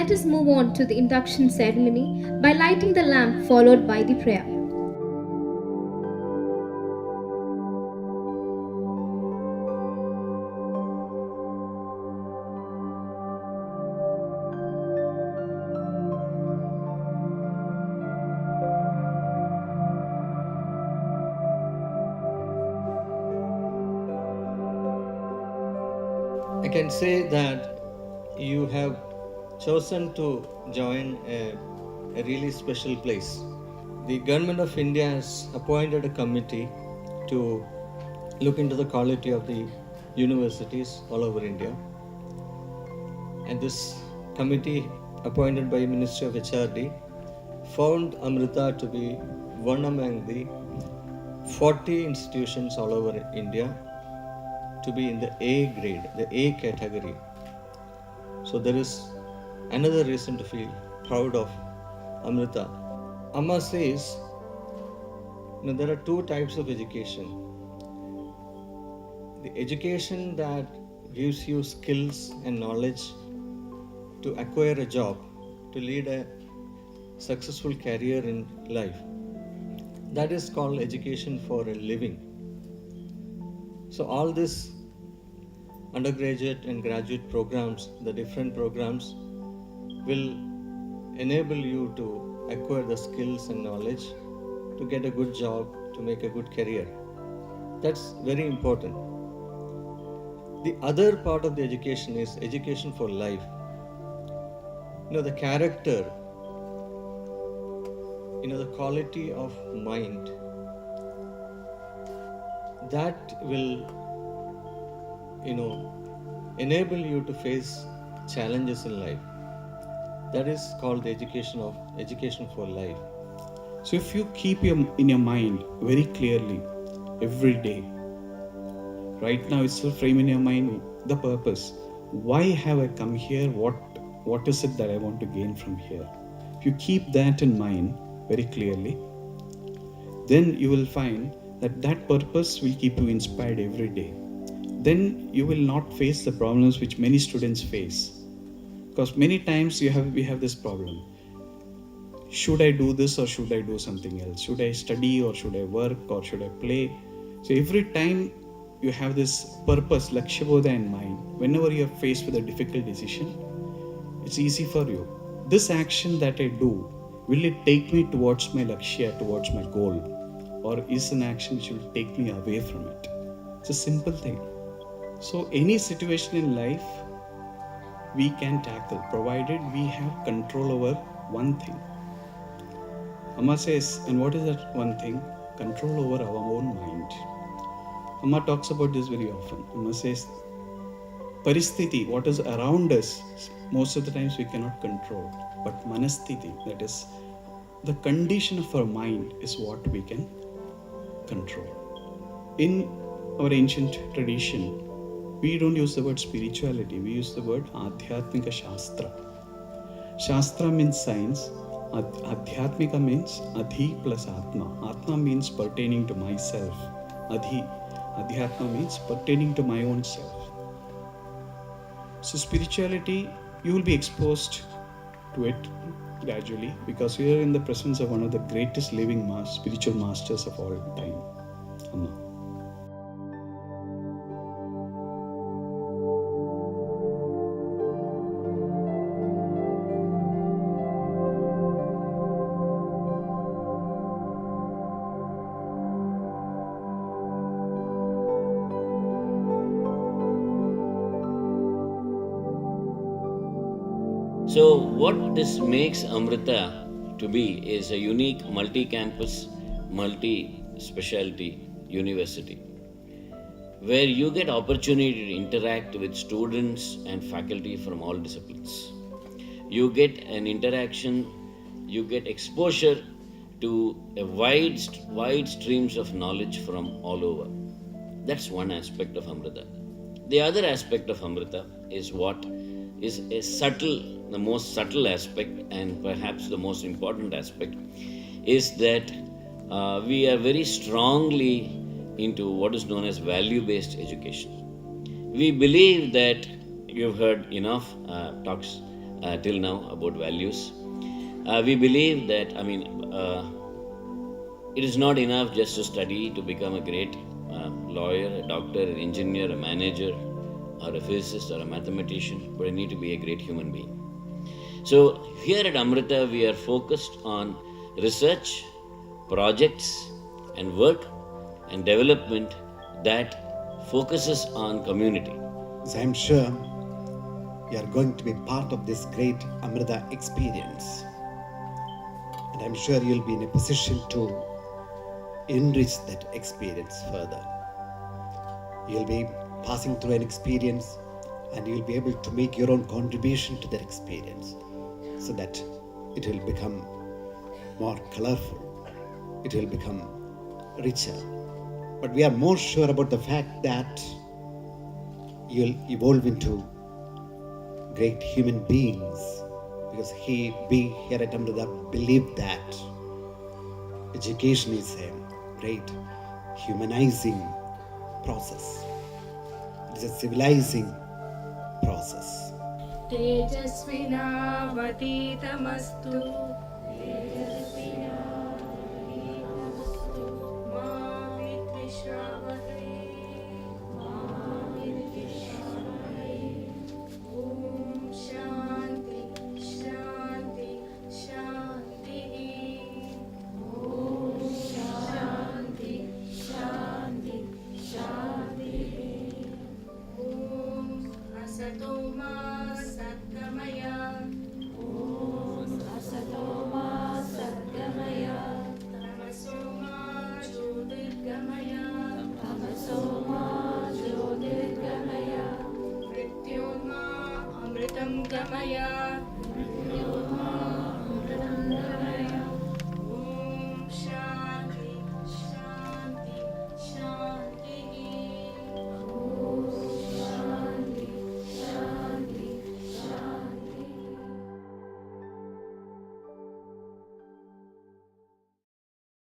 let us move on to the induction ceremony by lighting the lamp followed by the prayer. I can say that you have chosen to join a really special place. The government of India has appointed a committee to look into the quality of the universities all over India. And this committee, appointed by Ministry of HRD, found Amrita to be one among the 40 institutions all over India to be in the A grade, the A category. So there is another reason to feel proud of Amrita. Amma says, there are two types of education. The education that gives you skills and knowledge to acquire a job, to lead a successful career in life. That is called education for a living. So all this undergraduate and graduate programs, the different programs, will enable you to acquire the skills and knowledge to get a good job, to make a good career. That's very important. The other part of the education is education for life. The character, the quality of mind, that will, enable you to face challenges in life. That is called the education for life. So if you keep in your mind very clearly every day, right now itself frame in your mind the purpose. Why have I come here? What is it that I want to gain from here? If you keep that in mind very clearly, then you will find that purpose will keep you inspired every day. Then you will not face the problems which many students face. Because many times we have this problem. Should I do this or should I do something else? Should I study or should I work or should I play? So every time you have this purpose, Lakshya in mind, whenever you are faced with a difficult decision, it's easy for you. This action that I do, will it take me towards my Lakshya, towards my goal? Or is an action which will take me away from it? It's a simple thing. So any situation in life, we can tackle, provided we have control over one thing. Amma says, and what is that one thing? Control over our own mind. Amma talks about this very often. Amma says, Paristhiti, what is around us, most of the times we cannot control. But Manasthiti, that is, the condition of our mind is what we can control. In our ancient tradition, we don't use the word spirituality, we use the word Adhyatmika Shastra. Shastra means science, Adhyatmika means Adhi plus Atma. Atma means pertaining to myself. Adhyatma means pertaining to my own self. So spirituality, you will be exposed to it gradually because we are in the presence of one of the greatest living spiritual masters of all time, Amma. So what this makes Amrita to be is a unique multi-campus, multi-specialty university where you get opportunity to interact with students and faculty from all disciplines. You get an interaction, you get exposure to a wide streams of knowledge from all over. That's one aspect of Amrita. The other aspect of Amrita is what is the most subtle aspect and perhaps the most important aspect is that we are very strongly into what is known as value-based education. We believe that you've heard enough talks till now about values. We believe that, it is not enough just to study to become a great lawyer, a doctor, an engineer, a manager, or a physicist, or a mathematician, but you need to be a great human being. So here at Amrita, we are focused on research, projects, and work and development that focuses on community. So I'm sure you are going to be part of this great Amrita experience. And I'm sure you'll be in a position to enrich that experience further. You'll be passing through an experience and you'll be able to make your own contribution to that experience so that it will become more colorful, it will become richer. But we are more sure about the fact that you'll evolve into great human beings, because we here at Amrita believe that education is a great humanizing process. It is a civilizing process. तेजस्विनावतीतमस्तु मा विद्विषावहै ॐ शान्ति शान्ति शान्तिः ॐ शान्ति शान्ति शान्तिः ॐ असतो मा सद्गमय तमसो मा ज्योतिर्गमय मृत्योर्मा अमृतं गमय